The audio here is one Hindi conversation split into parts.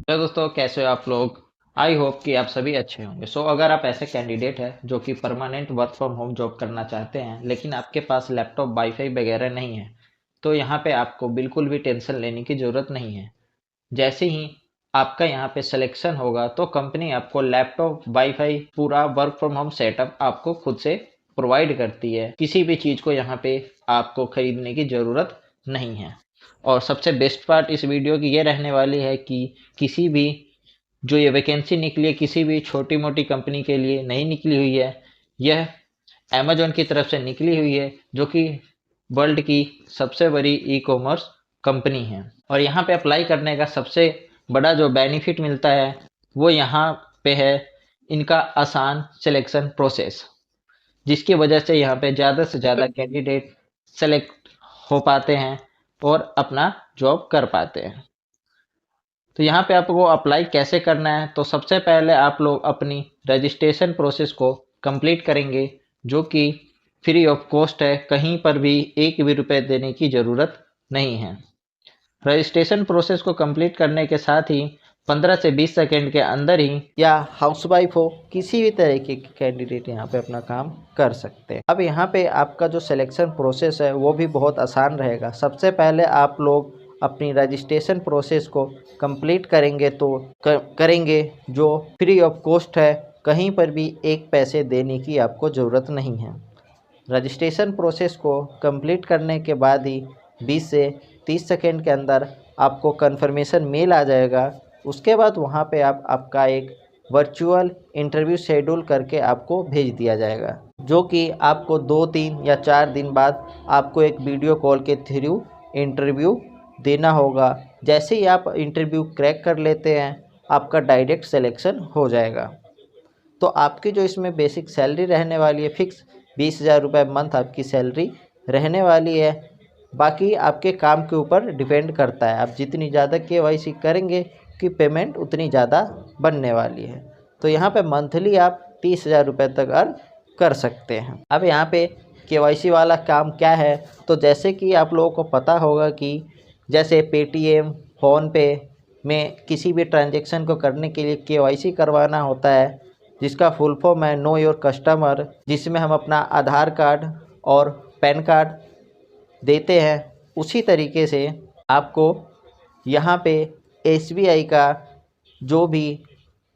तो दोस्तों, कैसे हो आप लोग। आई होप कि आप सभी अच्छे होंगे। अगर आप ऐसे कैंडिडेट हैं जो कि permanent work from home job करना चाहते हैं, लेकिन आपके पास लैपटॉप वाईफाई वगैरह नहीं है, तो यहाँ पे आपको बिल्कुल भी टेंशन लेने की ज़रूरत नहीं है। जैसे ही आपका यहाँ पे सिलेक्शन होगा तो कंपनी आपको लैपटॉप वाईफाई पूरा वर्क फ्रॉम होम सेटअप आपको खुद से प्रोवाइड करती है। किसी भी चीज़ को यहाँ पे आपको खरीदने की ज़रूरत नहीं है। और सबसे बेस्ट पार्ट इस वीडियो की ये रहने वाली है कि किसी भी जो ये वैकेंसी निकली है किसी भी छोटी मोटी कंपनी के लिए नहीं निकली हुई है। यह अमेजोन की तरफ से निकली हुई है, जो कि वर्ल्ड की सबसे बड़ी ई कॉमर्स कंपनी है। और यहाँ पे अप्लाई करने का सबसे बड़ा जो बेनिफिट मिलता है वो यहाँ पे है इनका आसान सिलेक्शन प्रोसेस, जिसकी वजह से यहाँ पे ज़्यादा से ज़्यादा कैंडिडेट सेलेक्ट हो पाते हैं और अपना जॉब कर पाते हैं। तो यहाँ पे आपको अप्लाई कैसे करना है, तो सबसे पहले आप लोग अपनी रजिस्ट्रेशन प्रोसेस को कंप्लीट करेंगे, जो कि फ्री ऑफ कॉस्ट है। कहीं पर भी एक भी रुपए देने की ज़रूरत नहीं है। रजिस्ट्रेशन प्रोसेस को कंप्लीट करने के साथ ही 15 से 20 सेकंड के अंदर ही, या हाउसवाइफ हो, किसी भी तरीके के कैंडिडेट यहाँ पे अपना काम कर सकते हैं। अब यहाँ पे आपका जो सिलेक्शन प्रोसेस है वो भी बहुत आसान रहेगा। सबसे पहले आप लोग अपनी रजिस्ट्रेशन प्रोसेस को कंप्लीट करेंगे तो करेंगे जो फ्री ऑफ कॉस्ट है। कहीं पर भी एक पैसे देने की आपको ज़रूरत नहीं है। रजिस्ट्रेशन प्रोसेस को कंप्लीट करने के बाद ही 20 से 30 सेकेंड के अंदर आपको कन्फर्मेशन मेल आ जाएगा। उसके बाद वहाँ पे आपका एक वर्चुअल इंटरव्यू शेड्यूल करके आपको भेज दिया जाएगा, जो कि आपको 2-3 या 4 दिन बाद आपको एक वीडियो कॉल के थ्रू इंटरव्यू देना होगा। जैसे ही आप इंटरव्यू क्रैक कर लेते हैं, आपका डायरेक्ट सिलेक्शन हो जाएगा। तो आपकी जो इसमें बेसिक सैलरी रहने वाली है, फिक्स 20,000 रुपये मंथ आपकी सैलरी रहने वाली है। बाकी आपके काम के ऊपर डिपेंड करता है, आप जितनी ज़्यादा केवाईसी करेंगे कि पेमेंट उतनी ज़्यादा बनने वाली है। तो यहाँ पे मंथली आप 30,000 रुपये तक अर्न कर सकते हैं। अब यहाँ पे केवाईसी वाला काम क्या है, तो जैसे कि आप लोगों को पता होगा कि जैसे पेटीएम, फ़ोनपे में किसी भी ट्रांजेक्शन को करने के लिए केवाईसी करवाना होता है, जिसका फुल फॉर्म है नो योर कस्टमर, जिसमें हम अपना आधार कार्ड और पैन कार्ड देते हैं। उसी तरीके से आपको यहाँ पे एसबीआई का जो भी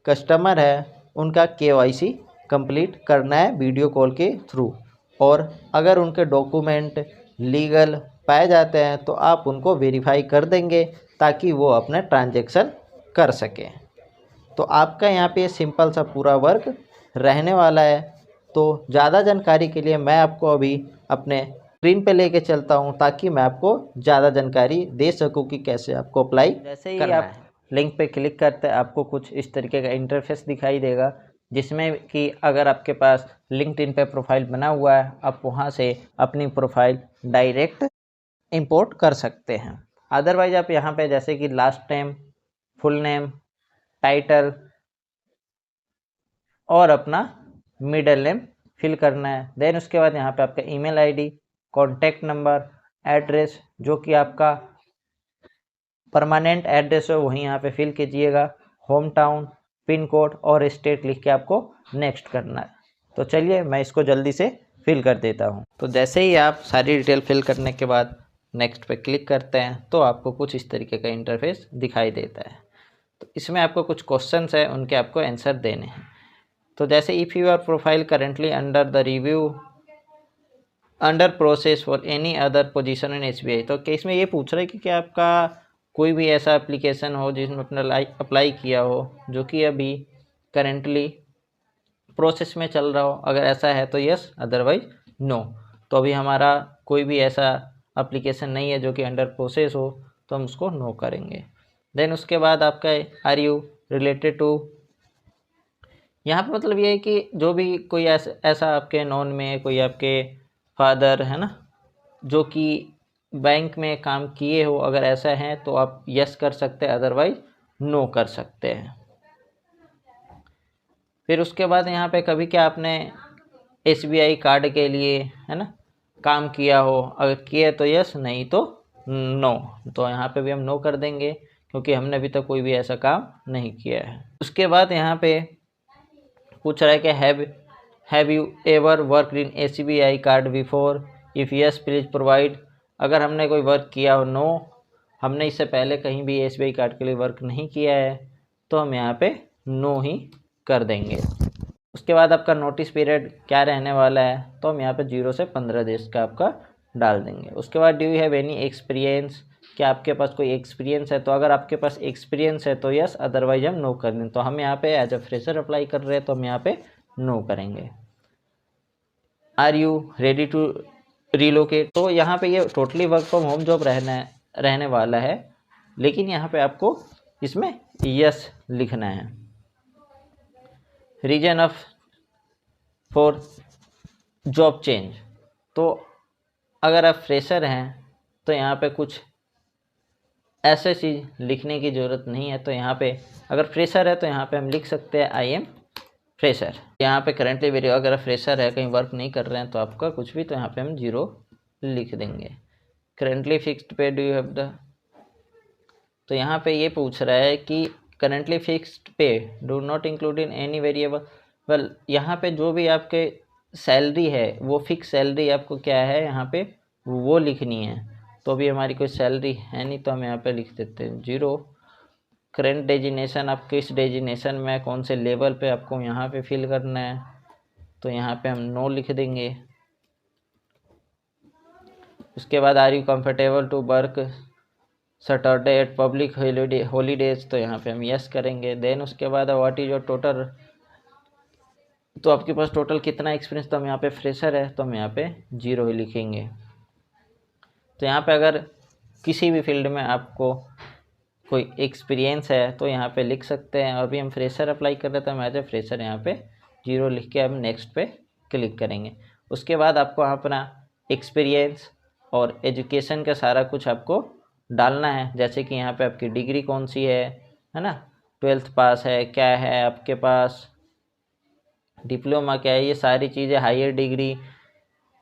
कस्टमर है उनका केवाईसी कंप्लीट करना है वीडियो कॉल के थ्रू। और अगर उनके डॉक्यूमेंट लीगल पाए जाते हैं तो आप उनको वेरीफाई कर देंगे ताकि वो अपना ट्रांजैक्शन कर सकें। तो आपका यहाँ पे सिंपल सा पूरा वर्क रहने वाला है। तो ज़्यादा जानकारी के लिए मैं आपको अभी अपने स्क्रीन पे लेके चलता हूँ, ताकि मैं आपको ज़्यादा जानकारी दे सकूँ कि कैसे आपको अप्लाई जैसे ही आप लिंक पे क्लिक करते हैं, आपको कुछ इस तरीके का इंटरफेस दिखाई देगा, जिसमें कि अगर आपके पास लिंक्डइन पे प्रोफाइल बना हुआ है, आप वहाँ से अपनी प्रोफाइल डायरेक्ट इंपोर्ट कर सकते हैं। अदरवाइज आप यहाँ पे जैसे कि last name, full name, title और अपना मिडल नेम फिल करना है। देन उसके बाद यहाँ पे आपका email ID, contact number, address, जो कि आपका परमानेंट एड्रेस है वहीं यहाँ पे फिल कीजिएगा। होम टाउन, पिन कोड और स्टेट लिख के आपको नेक्स्ट करना है। तो चलिए मैं इसको जल्दी से फिल कर देता हूँ। तो जैसे ही आप सारी डिटेल फिल करने के बाद नेक्स्ट पे क्लिक करते हैं तो आपको कुछ इस तरीके का इंटरफेस दिखाई देता है। तो इसमें आपको कुछ क्वेश्चंस है, उनके आपको आंसर देने हैं। तो जैसे if your profile currently under the review under process for any other position in SBI, तो केस में ये पूछ रहा है कि क्या आपका कोई भी ऐसा एप्लीकेशन हो जिसमें अपना अप्लाई किया हो जो कि अभी करेंटली प्रोसेस में चल रहा हो। अगर ऐसा है तो यस, अदरवाइज नो। तो अभी हमारा कोई भी ऐसा एप्लीकेशन नहीं है जो कि अंडर प्रोसेस हो, तो हम उसको नो करेंगे। देन उसके बाद आपका आर यू रिलेटेड टू, यहाँ पे मतलब ये है कि जो भी कोई ऐसा आपके नॉन में कोई आपके फादर है ना, जो कि बैंक में काम किए हो, अगर ऐसा है तो आप यस कर सकते हैं, अदरवाइज नो कर सकते हैं। फिर उसके बाद यहाँ पे कभी क्या आपने एसबीआई कार्ड के लिए है ना काम किया हो, अगर किए तो यस, नहीं तो नो। तो यहाँ पे भी हम नो कर देंगे क्योंकि हमने अभी तक कोई भी ऐसा काम नहीं किया है। उसके बाद यहाँ पे पूछ रहा है कि have you ever work in ACBI card before, if yes please provide. अगर हमने कोई वर्क किया हो, नो, हमने इससे पहले कहीं भी SBI कार्ड के लिए वर्क नहीं किया है, तो हम यहाँ पे नो ही कर देंगे। उसके बाद आपका नोटिस पीरियड क्या रहने वाला है, तो हम यहाँ पे 0 से 15 डेज का आपका डाल देंगे। उसके बाद do you have any experience, क्या आपके पास कोई एक्सपीरियंस है, तो अगर आपके पास एक्सपीरियंस है तो यस, अदरवाइज हम नो कर दें। तो हम यहाँ पे एज अ फ्रेशर अप्लाई कर रहे हैं तो हम यहाँ पे नो करेंगे। Are you ready to relocate, तो यहाँ पे ये totally work from home job रहने वाला है, लेकिन यहाँ पे आपको इसमें यस लिखना है। Reason of for job change, तो अगर आप फ्रेशर हैं तो यहाँ पे कुछ ऐसे चीज़ लिखने की ज़रूरत नहीं है। तो यहाँ पे अगर फ्रेशर है तो यहाँ पे हम लिख सकते हैं आई एम फ्रेशर। यहाँ पे करेंटली वीडियो अगर फ्रेशर है, कहीं वर्क नहीं कर रहे हैं, तो आपका कुछ भी, तो यहाँ पे हम 0 लिख देंगे। करेंटली फिक्स्ड पे डू यू हैव द, तो यहाँ पे ये पूछ रहा है कि करेंटली फिक्स्ड पे do not include in any variable. Well, यहाँ पे जो भी आपके सैलरी है वो फिक्स सैलरी आपको क्या है यहाँ पे वो लिखनी है। तो अभी हमारी कोई सैलरी है नहीं, तो हम यहाँ पे लिख देते हैं 0। करेंट डेजिनेशन, आप किस डेजिनेशन में, कौन से लेवल पे आपको यहाँ पे फिल करना है, तो यहाँ पे हम नो लिख देंगे। उसके बाद are you comfortable to work Saturday at public holidays, तो यहाँ पे हम यस करेंगे। देन उसके बाद व्हाट इज योर टोटल, तो आपके पास टोटल कितना एक्सपीरियंस, तो हम यहाँ पे फ्रेशर है तो हम यहाँ पे 0 ही लिखेंगे। तो यहाँ पे अगर किसी भी फील्ड में आपको कोई एक्सपीरियंस है तो यहाँ पे लिख सकते हैं। अभी हम फ्रेशर अप्लाई कर रहे थे, हम एज ए फ्रेशर यहाँ पे 0 लिख के हम नेक्स्ट पे क्लिक करेंगे। उसके बाद आपको अपना एक्सपीरियंस और एजुकेशन का सारा कुछ आपको डालना है, जैसे कि यहाँ पे आपकी डिग्री कौन सी है ना, 12th पास है, क्या है आपके पास, डिप्लोमा क्या है, ये सारी चीज़ें, हायर डिग्री,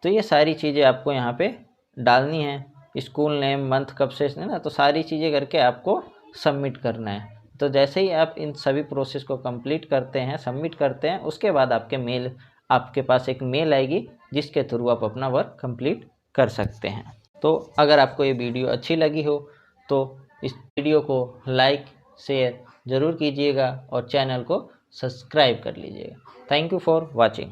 तो ये सारी चीज़ें आपको यहाँ पे डालनी है। स्कूल नेम, मंथ कब से है ना, तो सारी चीज़ें करके आपको सबमिट करना है। तो जैसे ही आप इन सभी प्रोसेस को कंप्लीट करते हैं, सबमिट करते हैं, उसके बाद आपके पास एक मेल आएगी जिसके थ्रू आप अपना वर्क कंप्लीट कर सकते हैं। तो अगर आपको ये वीडियो अच्छी लगी हो तो इस वीडियो को लाइक शेयर ज़रूर कीजिएगा और चैनल को सब्सक्राइब कर लीजिएगा। Thank you for watching.